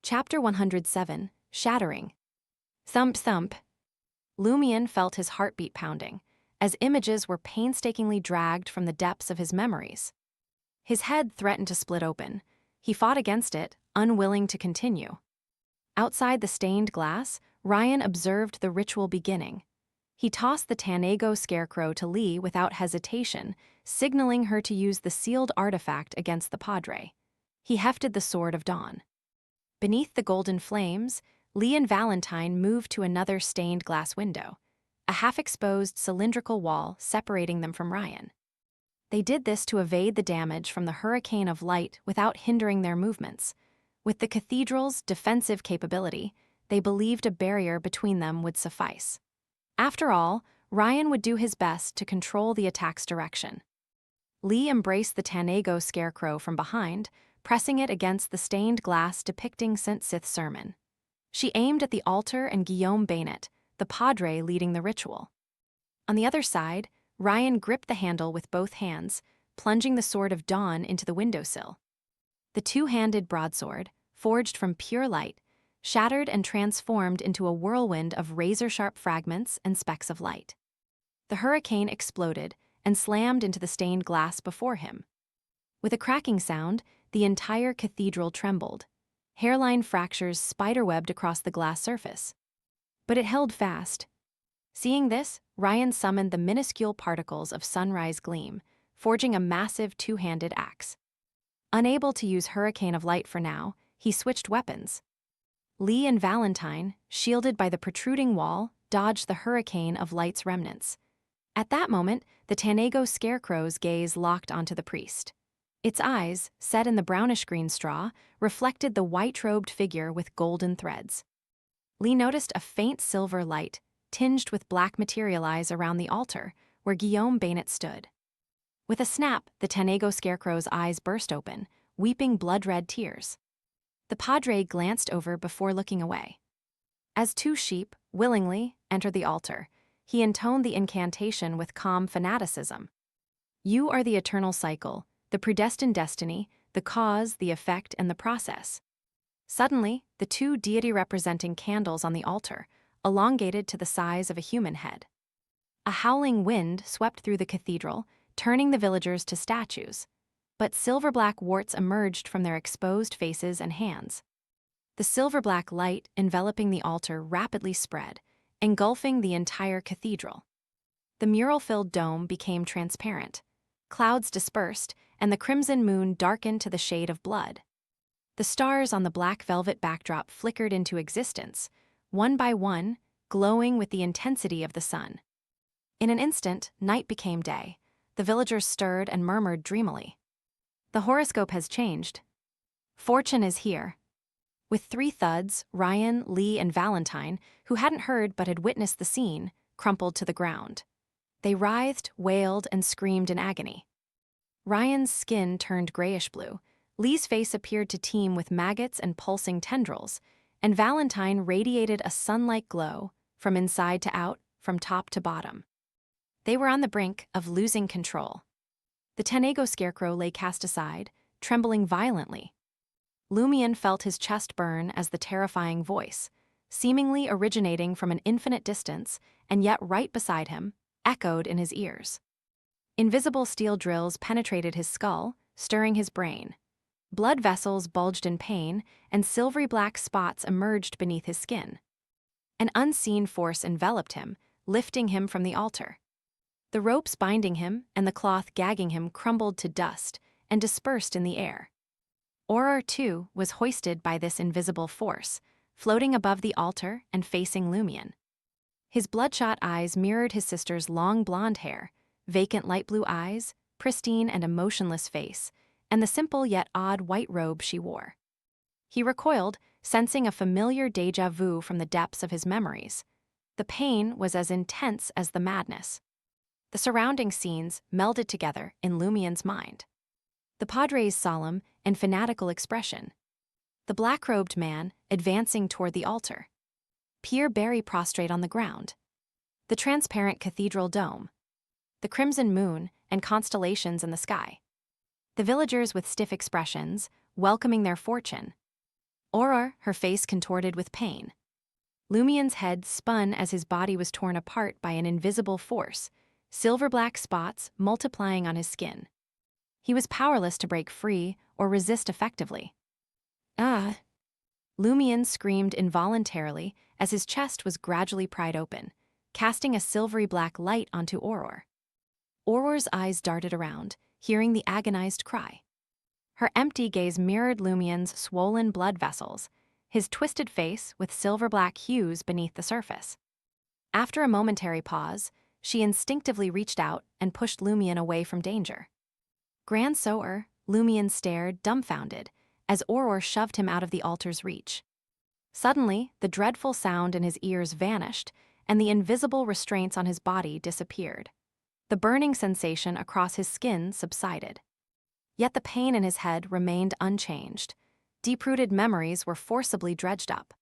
Chapter 107, Shattering. Thump thump. Lumion felt his heartbeat pounding, as images were painstakingly dragged from the depths of his memories. His head threatened to split open. He fought against it, unwilling to continue. Outside the stained glass, Ryan observed the ritual beginning. He tossed the Tanego scarecrow to Lee without hesitation, signaling her to use the sealed artifact against the Padre. He hefted the Sword of Dawn. Beneath the golden flames, Lee and Valentine moved to another stained glass window, a half-exposed cylindrical wall separating them from Ryan. They did this to evade the damage from the hurricane of light without hindering their movements. With the cathedral's defensive capability, they believed a barrier between them would suffice. After all, Ryan would do his best to control the attack's direction. Lee embraced the Tanego scarecrow from behind, pressing it against the stained glass depicting St. Sith's sermon. She aimed at the altar and Guillaume Bainet, the Padre leading the ritual. On the other side, Ryan gripped the handle with both hands, plunging the Sword of Dawn into the windowsill. The two-handed broadsword, forged from pure light, shattered and transformed into a whirlwind of razor-sharp fragments and specks of light. The hurricane exploded and slammed into the stained glass before him. With a cracking sound, the entire cathedral trembled. Hairline fractures spiderwebbed across the glass surface. But it held fast. Seeing this, Ryan summoned the minuscule particles of sunrise gleam, forging a massive two-handed axe. Unable to use Hurricane of Light for now, he switched weapons. Lee and Valentine, shielded by the protruding wall, dodged the Hurricane of Light's remnants. At that moment, the Tanego scarecrow's gaze locked onto the priest. Its eyes, set in the brownish-green straw, reflected the white-robed figure with golden threads. Lee noticed a faint silver light, tinged with black materialize around the altar, where Guillaume Bainet stood. With a snap, the Tanego scarecrow's eyes burst open, weeping blood-red tears. The Padre glanced over before looking away. As two sheep, willingly, entered the altar, he intoned the incantation with calm fanaticism. You are the eternal cycle, the predestined destiny, the cause, the effect, and the process. Suddenly, the two deity-representing candles on the altar elongated to the size of a human head. A howling wind swept through the cathedral, turning the villagers to statues, but silver-black warts emerged from their exposed faces and hands. The silver-black light enveloping the altar rapidly spread, engulfing the entire cathedral. The mural-filled dome became transparent. Clouds dispersed, and the crimson moon darkened to the shade of blood. The stars on the black velvet backdrop flickered into existence, one by one, glowing with the intensity of the sun. In an instant, night became day. The villagers stirred and murmured dreamily. The horoscope has changed. Fortune is here. With three thuds, Ryan, Lee, and Valentine, who hadn't heard but had witnessed the scene, crumpled to the ground. They writhed, wailed, and screamed in agony. Ryan's skin turned grayish-blue, Lee's face appeared to teem with maggots and pulsing tendrils, and Valentine radiated a sun-like glow, from inside to out, from top to bottom. They were on the brink of losing control. The Tanego scarecrow lay cast aside, trembling violently. Lumion felt his chest burn as the terrifying voice, seemingly originating from an infinite distance and yet right beside him, echoed in his ears. Invisible steel drills penetrated his skull, stirring his brain. Blood vessels bulged in pain, and silvery black spots emerged beneath his skin. An unseen force enveloped him, lifting him from the altar. The ropes binding him and the cloth gagging him crumbled to dust and dispersed in the air. Auror, too, was hoisted by this invisible force, floating above the altar and facing Lumion. His bloodshot eyes mirrored his sister's long blonde hair, vacant light blue eyes, pristine and emotionless face, and the simple yet odd white robe she wore. He recoiled, sensing a familiar déjà vu from the depths of his memories. The pain was as intense as the madness. The surrounding scenes melded together in Lumion's mind. The Padre's solemn and fanatical expression. The black-robed man advancing toward the altar. Pierre Barry prostrate on the ground. The transparent cathedral dome. The crimson moon and constellations in the sky. The villagers with stiff expressions, welcoming their fortune. Auror, her face contorted with pain. Lumien's head spun as his body was torn apart by an invisible force, silver-black spots multiplying on his skin. He was powerless to break free or resist effectively. Ah! Lumien screamed involuntarily as his chest was gradually pried open, casting a silvery black light onto Auror. Auror's eyes darted around, hearing the agonized cry. Her empty gaze mirrored Lumien's swollen blood vessels, his twisted face with silver-black hues beneath the surface. After a momentary pause, she instinctively reached out and pushed Lumien away from danger. Grand Soer, Lumien stared, dumbfounded, as Auror shoved him out of the altar's reach. Suddenly, the dreadful sound in his ears vanished, and the invisible restraints on his body disappeared. The burning sensation across his skin subsided. Yet the pain in his head remained unchanged. Deep-rooted memories were forcibly dredged up.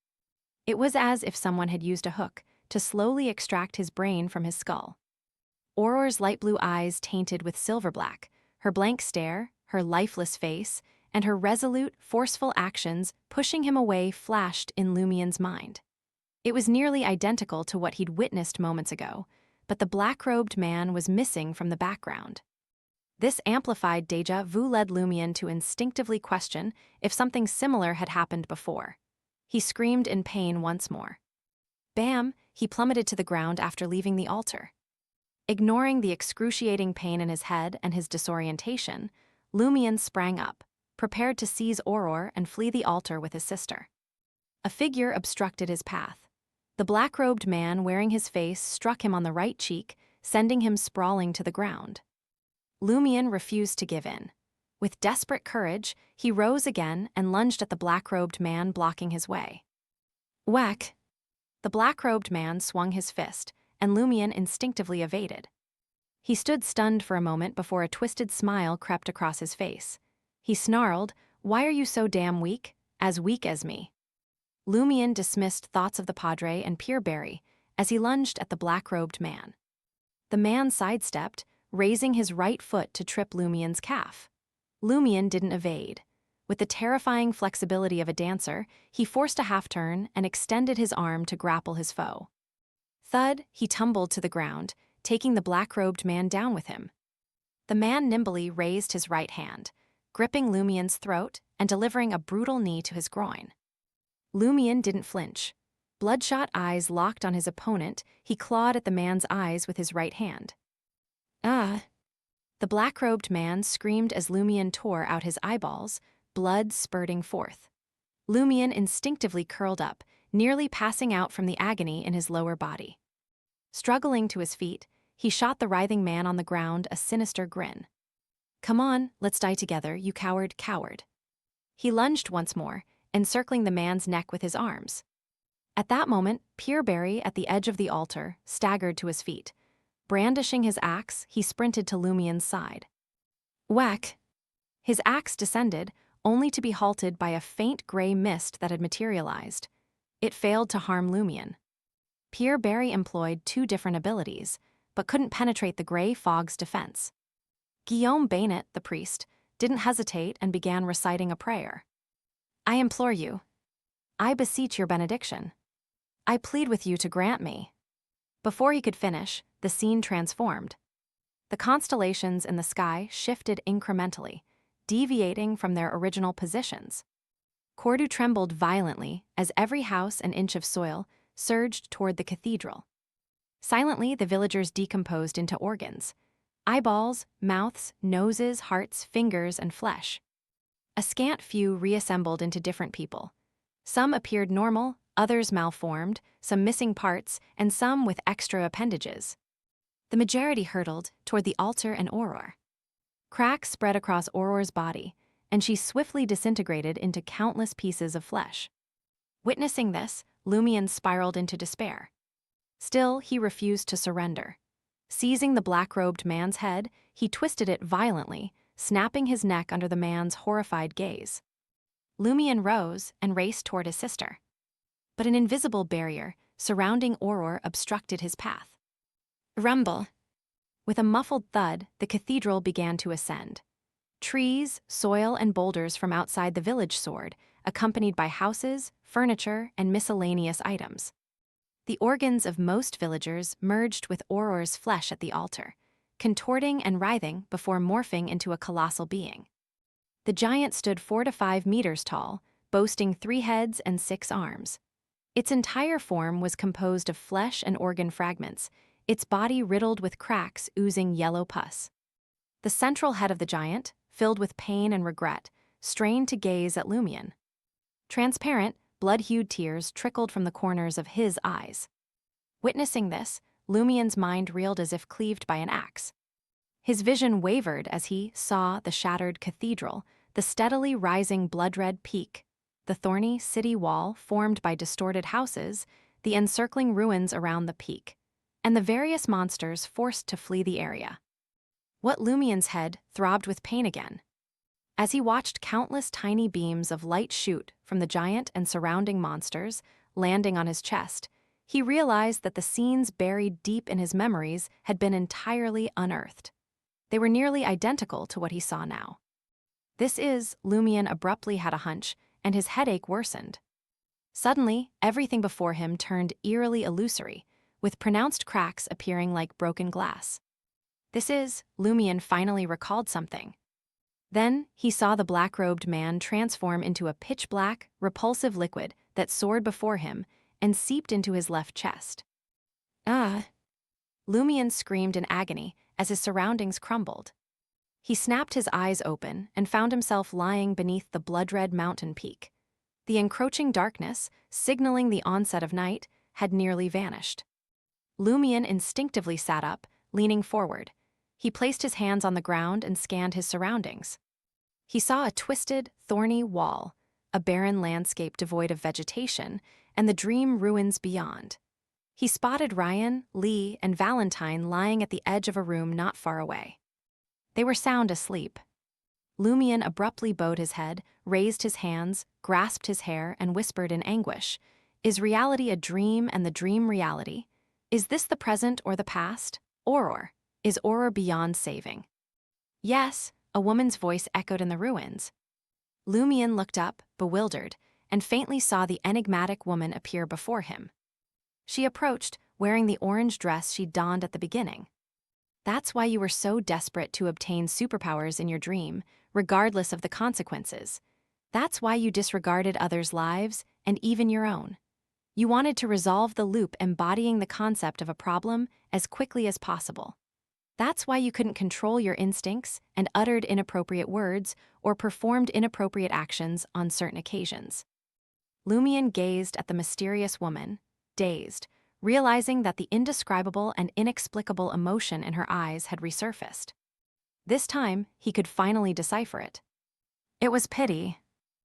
It was as if someone had used a hook to slowly extract his brain from his skull. Auror's light blue eyes tainted with silver-black, her blank stare, her lifeless face, and her resolute, forceful actions pushing him away flashed in Lumien's mind. It was nearly identical to what he'd witnessed moments ago, but the black-robed man was missing from the background. This amplified déjà vu led Lumien to instinctively question if something similar had happened before. He screamed in pain once more. Bam! He plummeted to the ground after leaving the altar. Ignoring the excruciating pain in his head and his disorientation, Lumien sprang up, prepared to seize Auror and flee the altar with his sister. A figure obstructed his path. The black-robed man wearing his face struck him on the right cheek, sending him sprawling to the ground. Lumien refused to give in. With desperate courage, he rose again and lunged at the black-robed man blocking his way. Whack! The black-robed man swung his fist, and Lumien instinctively evaded. He stood stunned for a moment before a twisted smile crept across his face. He snarled, "Why are you so damn weak? As weak as me." Lumien dismissed thoughts of the Padre and Peerberry as he lunged at the black-robed man. The man sidestepped, raising his right foot to trip Lumien's calf. Lumien didn't evade. With the terrifying flexibility of a dancer, he forced a half-turn and extended his arm to grapple his foe. Thud, he tumbled to the ground, taking the black-robed man down with him. The man nimbly raised his right hand, gripping Lumien's throat and delivering a brutal knee to his groin. Lumien didn't flinch. Bloodshot eyes locked on his opponent, he clawed at the man's eyes with his right hand. Ah! The black-robed man screamed as Lumien tore out his eyeballs, blood spurting forth. Lumien instinctively curled up, nearly passing out from the agony in his lower body. Struggling to his feet, he shot the writhing man on the ground a sinister grin. "Come on, let's die together, you coward, coward." He lunged once more, encircling the man's neck with his arms. At that moment, Peerberry, at the edge of the altar, staggered to his feet. Brandishing his axe, he sprinted to Lumien's side. Whack! His axe descended, only to be halted by a faint gray mist that had materialized. It failed to harm Lumien. Peerberry employed two different abilities, but couldn't penetrate the gray fog's defense. Guillaume Bainet, the priest, didn't hesitate and began reciting a prayer. "I implore you. I beseech your benediction. I plead with you to grant me." Before he could finish, the scene transformed. The constellations in the sky shifted incrementally, deviating from their original positions. Cordoue trembled violently as every house and inch of soil surged toward the cathedral. Silently, the villagers decomposed into organs: eyeballs, mouths, noses, hearts, fingers, and flesh. A scant few reassembled into different people. Some appeared normal, others malformed, some missing parts, and some with extra appendages. The majority hurtled toward the altar and Auror. Cracks spread across Auror's body, and she swiftly disintegrated into countless pieces of flesh. Witnessing this, Lumien spiraled into despair. Still, he refused to surrender. Seizing the black-robed man's head, he twisted it violently, snapping his neck under the man's horrified gaze. Lumien rose and raced toward his sister. But an invisible barrier surrounding Auror obstructed his path. Rumble! With a muffled thud, the cathedral began to ascend. Trees, soil, and boulders from outside the village soared, accompanied by houses, furniture, and miscellaneous items. The organs of most villagers merged with Auror's flesh at the altar, contorting and writhing before morphing into a colossal being. The giant stood 4 to 5 meters tall, boasting 3 heads and 6 arms. Its entire form was composed of flesh and organ fragments, its body riddled with cracks oozing yellow pus. The central head of the giant, filled with pain and regret, strained to gaze at Lumion. Transparent, blood-hued tears trickled from the corners of his eyes. Witnessing this, Lumion's mind reeled as if cleaved by an axe. His vision wavered as he saw the shattered cathedral, the steadily rising blood-red peak, the thorny city wall formed by distorted houses, the encircling ruins around the peak, and the various monsters forced to flee the area. What Lumion's head throbbed with pain again. As he watched countless tiny beams of light shoot from the giant and surrounding monsters, landing on his chest, he realized that the scenes buried deep in his memories had been entirely unearthed. They were nearly identical to what he saw now. Lumion abruptly had a hunch, and his headache worsened. Suddenly, everything before him turned eerily illusory, with pronounced cracks appearing like broken glass. Lumion finally recalled something. Then, he saw the black-robed man transform into a pitch-black, repulsive liquid that soared before him and seeped into his left chest. Ah! Lumion screamed in agony as his surroundings crumbled. He snapped his eyes open and found himself lying beneath the blood-red mountain peak. The encroaching darkness, signaling the onset of night, had nearly vanished. Lumion instinctively sat up, leaning forward. He placed his hands on the ground and scanned his surroundings. He saw a twisted, thorny wall, a barren landscape devoid of vegetation, and the dream ruins beyond. He spotted Ryan, Lee, and Valentine lying at the edge of a room not far away. They were sound asleep. Lumion abruptly bowed his head, raised his hands, grasped his hair, and whispered in anguish, "Is reality a dream and the dream reality? Is this the present or the past? Auror, is Auror beyond saving?" "Yes," a woman's voice echoed in the ruins. Lumion looked up, bewildered, and faintly saw the enigmatic woman appear before him. She approached, wearing the orange dress she'd donned at the beginning. "That's why you were so desperate to obtain superpowers in your dream, regardless of the consequences. That's why you disregarded others' lives, and even your own. You wanted to resolve the loop embodying the concept of a problem as quickly as possible. That's why you couldn't control your instincts and uttered inappropriate words or performed inappropriate actions on certain occasions." Lumion gazed at the mysterious woman, dazed, realizing that the indescribable and inexplicable emotion in her eyes had resurfaced. This time, he could finally decipher it. It was pity.